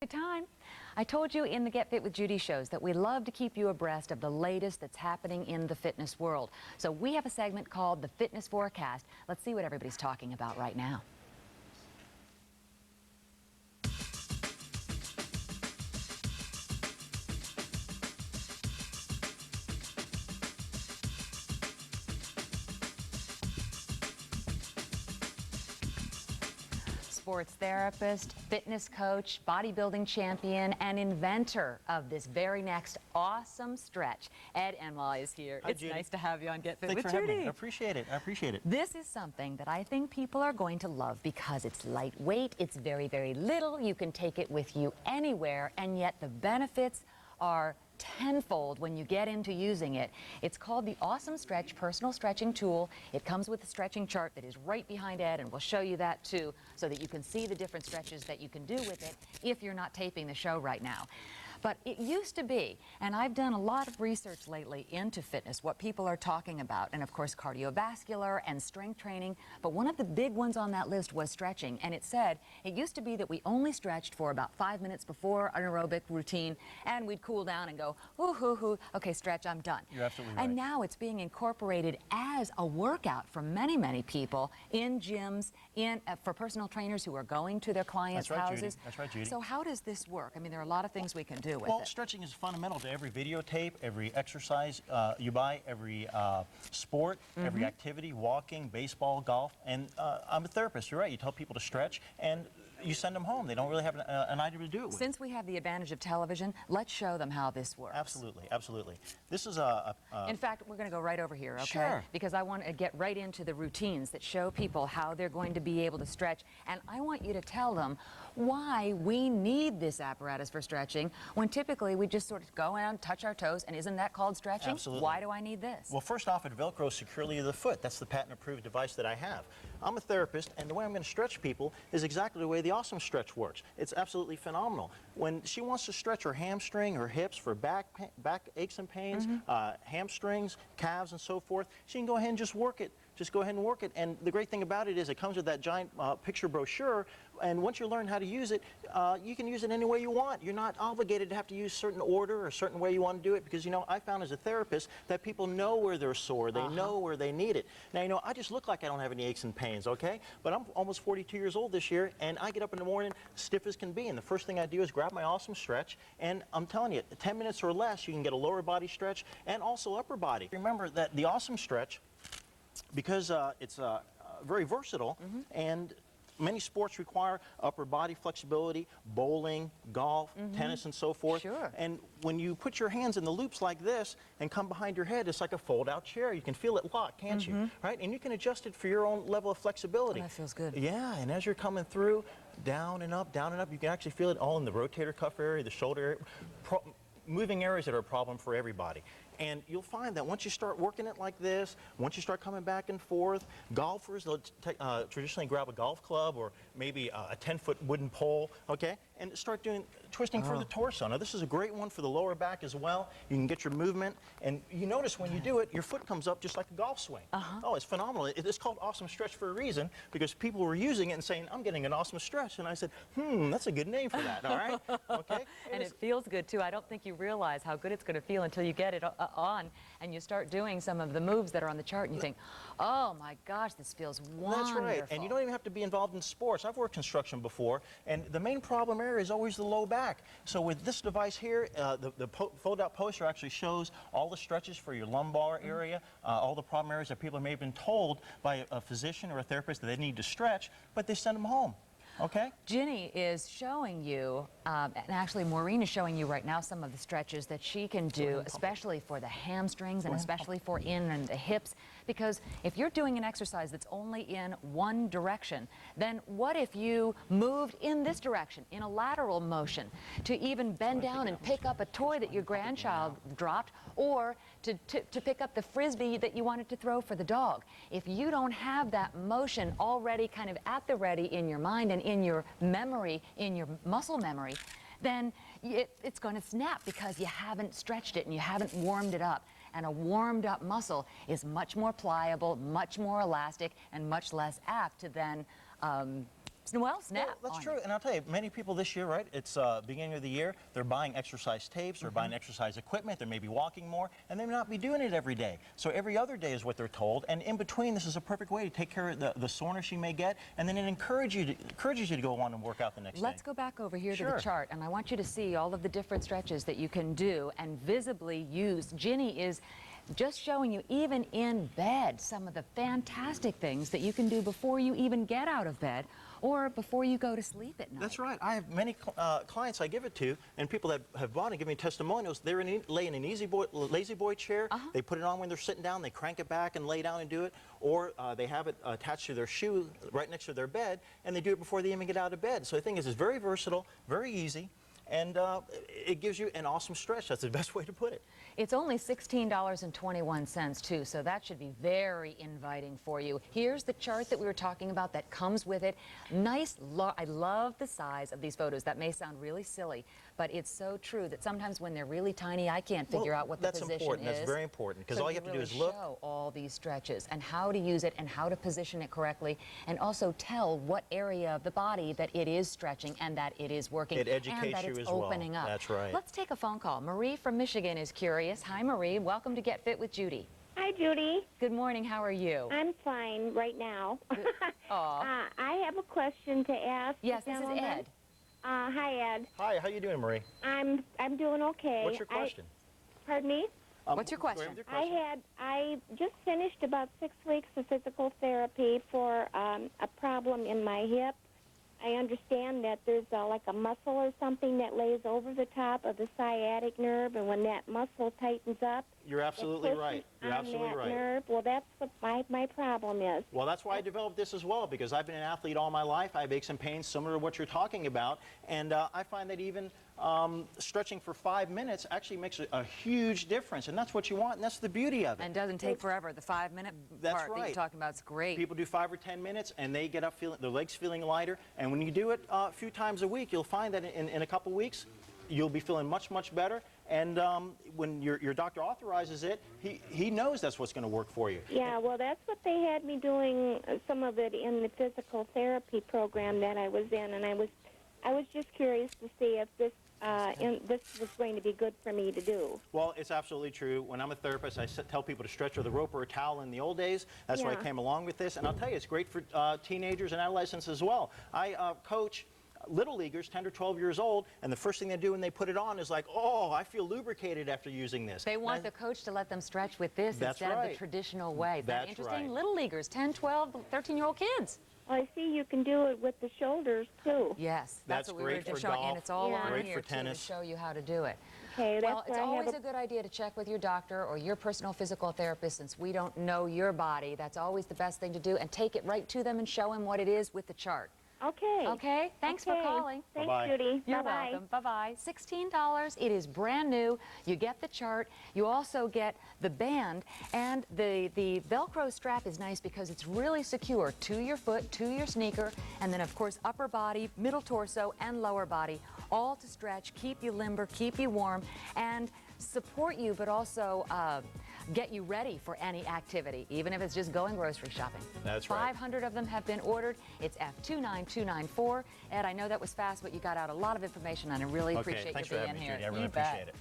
Good time. I told you in the Get Fit with Judy shows that we love to keep you abreast of the latest that's happening in the fitness world. So we have a segment called the Fitness Forecast. Let's see what everybody's talking about right now. Sports therapist, fitness coach, bodybuilding champion, and inventor of this very next awesome stretch. Ed Enwall is here. Hi, it's Judy. nice to have you on Get Fit Thanks with for Judy. having me. I appreciate it. I appreciate it. This is something that I think people are going to love because it's lightweight, it's very, very little, you can take it with you anywhere, and yet the benefits are tenfold when you get into using it. It's called the Awesome Stretch Personal Stretching Tool. It comes with a stretching chart that is right behind Ed, and we'll show you that too, so that you can see the different stretches that you can do with it if you're not taping the show right now. But it used to be, and I've done a lot of research lately into fitness, what people are talking about, and of course cardiovascular and strength training, but one of the big ones on that list was stretching, and it said it used to be that we only stretched for about 5 minutes before an aerobic routine, and we'd cool down and go, ooh, hoo, hoo, okay, stretch, I'm done. You're absolutely right. And now it's being incorporated as a workout for many, many people in gyms, for personal trainers who are going to their clients' That's right, houses. Judy. That's right, Judy. So how does this work? I mean, there are a lot of things we can do with Well, it. stretching is fundamental to every videotape, every exercise you buy, every sport, every activity, walking, baseball, golf. And I'm a therapist. You're right. You tell people to stretch, and you send them home. They don't really have an item to do it with. Since we have the advantage of television, let's show them how this works. Absolutely, absolutely. This is In fact, we're going to go right over here, okay? Sure. Because I want to get right into the routines that show people how they're going to be able to stretch. And I want you to tell them why we need this apparatus for stretching when typically we just sort of go and touch our toes, and isn't that called stretching? Absolutely. Why do I need this? Well, first off, it velcros securely to the foot. That's the patent-approved device that I have. I'm a therapist, and the way I'm going to stretch people is exactly the way the Awesome Stretch works. It's absolutely phenomenal. When she wants to stretch her hamstring, her hips for back aches and pains, hamstrings, calves, and so forth, she can go ahead and just work it. Just go ahead and work it. And the great thing about it is it comes with that giant picture brochure, and once you learn how to use it, you can use it any way you want. You're not obligated to have to use a certain order or a certain way you want to do it, because, you know, I found as a therapist that people know where they're sore. They know where they need it. Now, you know, I just look like I don't have any aches and pains, okay? But I'm almost 42 years old this year, and I get up in the morning stiff as can be, and the first thing I do is grab my Awesome Stretch, and I'm telling you, 10 minutes or less, you can get a lower body stretch and also upper body. Remember that the Awesome Stretch, because it's very versatile, and many sports require upper body flexibility, bowling, golf, tennis, and so forth. Sure. And when you put your hands in the loops like this and come behind your head, it's like a fold-out chair. You can feel it lock, can't you? Right? And you can adjust it for your own level of flexibility. Oh, that feels good. Yeah, and as you're coming through, down and up, you can actually feel it all in the rotator cuff area, the shoulder area, moving areas that are a problem for everybody. And you'll find that once you start working it like this, once you start coming back and forth, golfers, they'll traditionally grab a golf club or maybe a 10-foot wooden pole, okay, and start doing twisting for the torso. Now, this is a great one for the lower back as well. You can get your movement, and you notice when you do it, your foot comes up just like a golf swing. Oh, it's phenomenal. It's called Awesome Stretch for a reason, because people were using it and saying, I'm getting an awesome stretch, and I said, that's a good name for that, all right? Okay? And it feels good, too. I don't think you realize how good it's going to feel until you get it on and you start doing some of the moves that are on the chart, and you think, oh, my gosh, this feels wonderful. That's right. And you don't even have to be involved in sports. I've worked construction before, and the main problem area is always the low back. So with this device here, the fold-out poster actually shows all the stretches for your lumbar area, all the problem areas that people may have been told by a physician or a therapist that they need to stretch, but they send them home. Okay. Ginny is showing you, and actually Maureen is showing you right now some of the stretches that she can do, especially for the hamstrings and especially for in and the hips, because if you're doing an exercise that's only in one direction, then what if you moved in this direction, in a lateral motion, to even bend down and pick up a toy that your grandchild dropped, or to pick up the frisbee that you wanted to throw for the dog? If you don't have that motion already kind of at the ready in your mind and in your memory, in your muscle memory, then it's going to snap because you haven't stretched it and you haven't warmed it up. And a warmed up muscle is much more pliable, much more elastic, and much less apt to then Well, snap. Well, that's on true, you. and I'll tell you, many people this year, right? It's beginning of the year. They're buying exercise tapes, they're buying exercise equipment, they're maybe walking more, and they may not be doing it every day. So every other day is what they're told, and in between, this is a perfect way to take care of the soreness you may get, and then it encourages you to go on and work out the next Let's day. go back over here to Sure. the chart, and I want you to see all of the different stretches that you can do and visibly use. Ginny is just showing you, even in bed, some of the fantastic things that you can do before you even get out of bed or before you go to sleep at night. That's right. I have many clients I give it to, and people that have bought it give me testimonials. They're lay in an lazy boy chair. They put it on when they're sitting down. They crank it back and lay down and do it. Or they have it attached to their shoe right next to their bed, and they do it before they even get out of bed. So the thing is, it's very versatile, very easy, and it gives you an awesome stretch. That's the best way to put it. It's only $16.21 too, so that should be very inviting for you. Here's the chart that we were talking about that comes with it. Nice, I love the size of these photos. That may sound really silly, but it's so true that sometimes when they're really tiny, I can't figure out what the position That's important. is. That's very important, because So all you have to do is look. show all these stretches and how to use it and how to position it correctly, and also tell what area of the body that it is stretching and that it is working. It educates and that you it's as well. opening up. That's right. Let's take a phone call. Marie from Michigan is curious. Hi, Marie. Welcome to Get Fit with Judy. Hi, Judy. Good morning. How are you? I'm fine right now. Aw. I have a question to ask. Yes, the this is gentleman. Ed. Hi, Ed. Hi, how you doing, Marie? I'm doing okay. What's your question? Pardon me? What's your go ahead question? with your question. I just finished about 6 weeks of physical therapy for a problem in my hip. I understand that there's like a muscle or something that lays over the top of the sciatic nerve, and when that muscle tightens up, You're absolutely it pushes right. You're on absolutely that right. nerve. Well, that's what my problem is. Well, that's why I developed this as well, because I've been an athlete all my life. I have aches and pains similar to what you're talking about, and I find that even stretching for 5 minutes actually makes a huge difference, and that's what you want, and that's the beauty of it. And doesn't take forever. The 5-minute That's part that right. you're talking about is great. People do 5 or 10 minutes, and they get up feeling their legs feeling lighter. And when you do it a few times a week, you'll find that in a couple weeks, you'll be feeling much, much better. And when your doctor authorizes it, he knows that's what's going to work for you. Yeah, well, that's what they had me doing, some of it in the physical therapy program that I was in, and I was just curious to see if this was going to be good for me to do. Well, it's absolutely true. When I'm a therapist, I tell people to stretch with a rope or a towel in the old days. That's why I Yeah. came along with this. And I'll tell you, it's great for teenagers and adolescents as well. I coach little leaguers, 10 or 12 years old, and the first thing they do when they put it on is like, oh, I feel lubricated after using this. They want the coach to let them stretch with this That's instead of right. the traditional way. Isn't that That's interesting? right. Little leaguers, 10, 12, 13-year-old kids. Well, I see you can do it with the shoulders, too. Yes, That's what we were great just for showing, golf, and it's all Yeah. on great here for too, to tennis. show you how to do it. Okay, Well, that's it's why I have always a good idea to check with your doctor or your personal physical therapist, since we don't know your body. That's always the best thing to do, and take it right to them and show them what it is with the chart. Okay. Okay? Thanks for Okay. calling. Thanks, Bye-bye. Judy. You're Bye-bye. welcome. Bye-bye. $16. It is brand new. You get the chart. You also get the band, and the Velcro strap is nice because it's really secure to your foot, to your sneaker, and then, of course, upper body, middle torso, and lower body, all to stretch, keep you limber, keep you warm, and support you, but also get you ready for any activity, even if it's just going grocery shopping. That's right. 500 of them have been ordered. It's F29294. Ed, I know that was fast, but you got out a lot of information, and I really Okay, appreciate thanks you for being having me, here. Judy. I really You bet. appreciate it.